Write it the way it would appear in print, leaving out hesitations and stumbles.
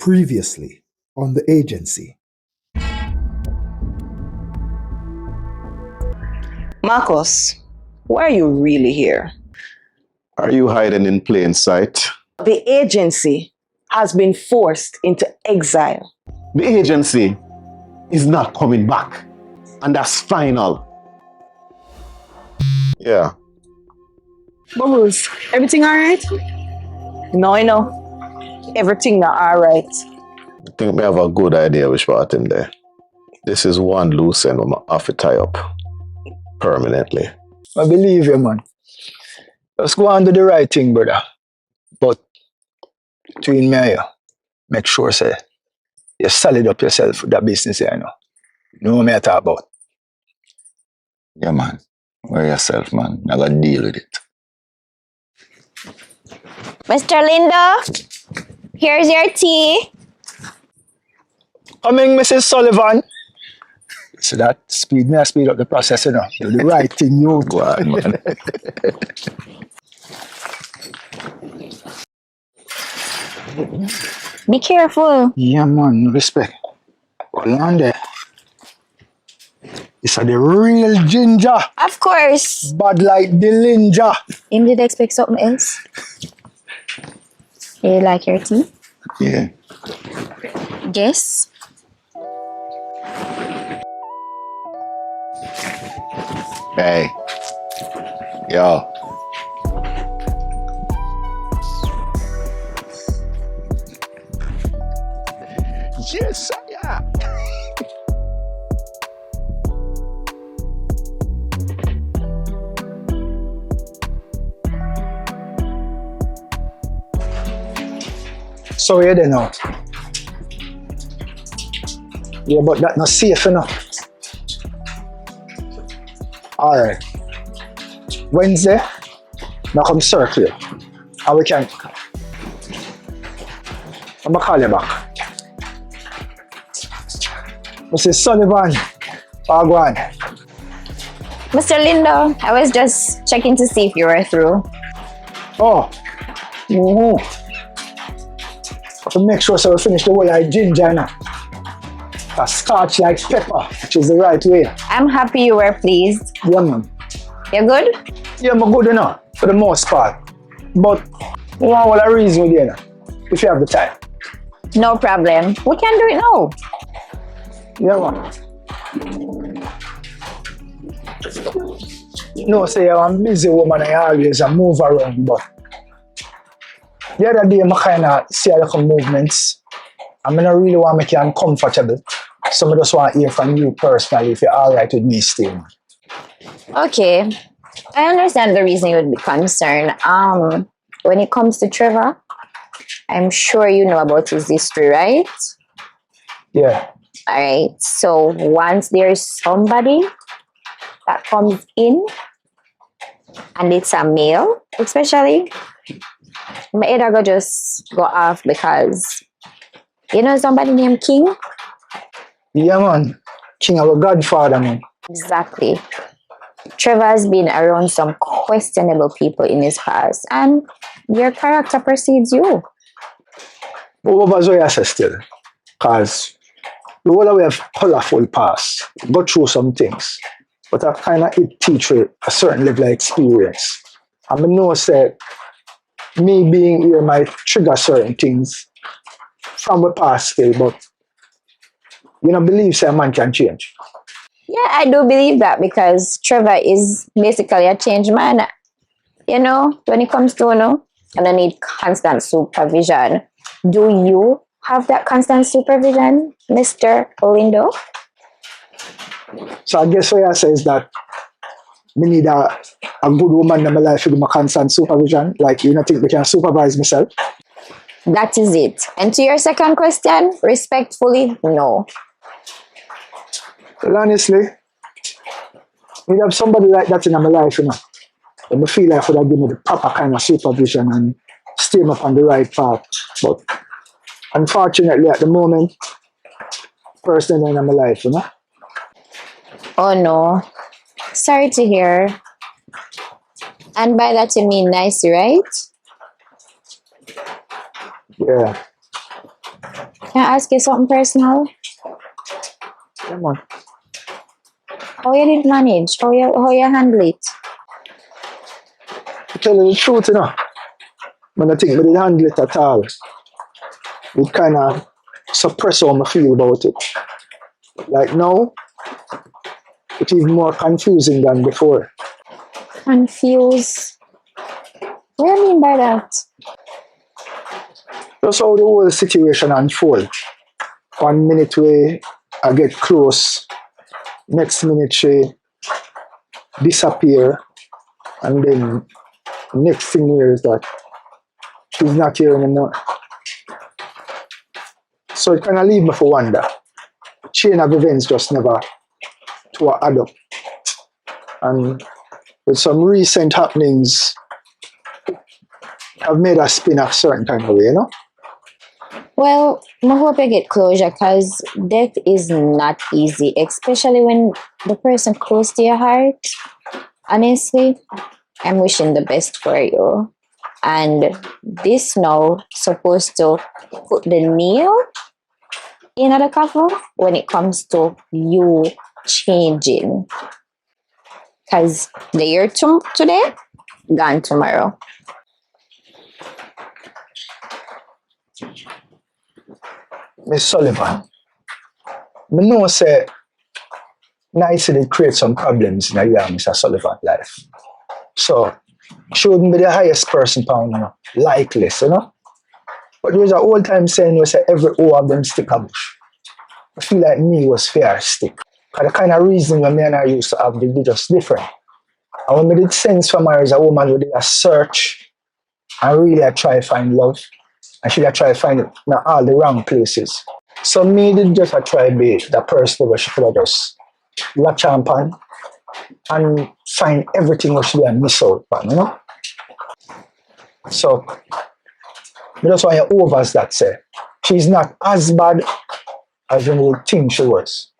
Previously on the agency. Marcos, why are you really here? Are you hiding in plain sight? The agency has been forced into exile. The agency is not coming back, and that's final. Yeah. Bubbles, everything alright? No, I know. Everything not alright. I think we have a good idea which part in there. This is one loose end we have to tie up permanently. I believe you, man. Just go and do the right thing, brother. But between me and you, make sure say you solid up yourself with that business here, you know. You know what I talk about. Yeah, man. Wear yourself, man. I gotta deal with it. Mr. Lindo, here's your tea. Coming, Mrs. Sullivan. So that speed up the process, you know. Do the right thing, you. Go on, man. Be careful. Yeah, man. Respect. Hold on there. It's a the real ginger. Of course. Bad like the ninja. Him did expect something else. You like your tea? Yeah. Yes. Hey. Yo. Yes, yeah. So you there now. Yeah, but that not safe enough. Alright. Wednesday, now come circle you. And we can. I'm gonna call you back. Mrs. Sullivan, Pagwan. Mr. Lindo, I was just checking to see if you were through. Oh. To make sure so we finish the whole like ginger now. A scotch like pepper, which is the right way. I'm happy you were pleased. Yeah, man. You're good? Yeah, I'm good enough for the most part. But we want all the reason with you now, if you have the time. No problem. We can do it now. Yeah, man. No, say I'm a busy woman, I always move around, but the other day I kind of see a little movements. I don't really want to make you uncomfortable. So I just want to hear from you personally if you're alright with me still. Okay. I understand the reason you would be concerned. When it comes to Trevor, I'm sure you know about his history, right? Yeah. Alright. So once there's somebody that comes in and it's a male, especially, my head I go just go off because you know somebody named King? Yeah, man. King, our godfather, man. Exactly. Trevor's been around some questionable people in his past, and your character precedes you. But what was what I say still? Because the whole way of colorful past, go through some things, but I kind of teach you a certain level of experience. I know say me being here might trigger certain things from the past still, but you don't believe say a man can change. Yeah, I do believe that because Trevor is basically a changed man. You know, when it comes to, and I need constant supervision. Do you have that constant supervision, Mr. Lindo? So I guess what I say is that me need a good woman in my life with my constant supervision. Like, you don't think we can supervise myself? That is it. And to your second question, respectfully, no. Well, honestly, we have somebody like that in my life, and I feel like would have given me the proper kind of supervision and steer me up on the right path. But unfortunately, at the moment, person in my life, Oh no. Sorry to hear. And by that you mean nice, right? Yeah. Can I ask you something personal? Come on. How you did manage? How you handle it? To tell you the truth, you know, when I think I didn't handle it at all, it kind of suppress how I feel about it. Like now, it's even more confusing than before. Confused. What do you mean by that? That's how the whole situation unfolds. 1 minute I get close, next minute she disappear, and then next thing here is that she's not here anymore. So it kind of leave me for wonder. Chain of events just never to add up. And with some recent happenings, have made us spin a certain kind of way, you know? Well, I hope you get closure because death is not easy, especially when the person close to your heart. Honestly, I'm wishing the best for you. And this now supposed to put the nail in the coffin when it comes to you changing. Because the year today, gone tomorrow. Miss Sullivan, I know say nice did create some problems in a young Mr. Sullivan life. So she wouldn't be the highest person pound, you know, like list, you know. But there was an old time saying we say every O of them stick a bush. I feel like me was fair stick. Because the kind of reason when me and I used to have they just different. And when me did sense from her as a woman who did a search and really I try to find love. And she try to find it in all the wrong places. So me did just try to be the person where she could have just latch on and find everything where she did miss out on, you know? So that's why you overs that say she's not as bad as you would think she was.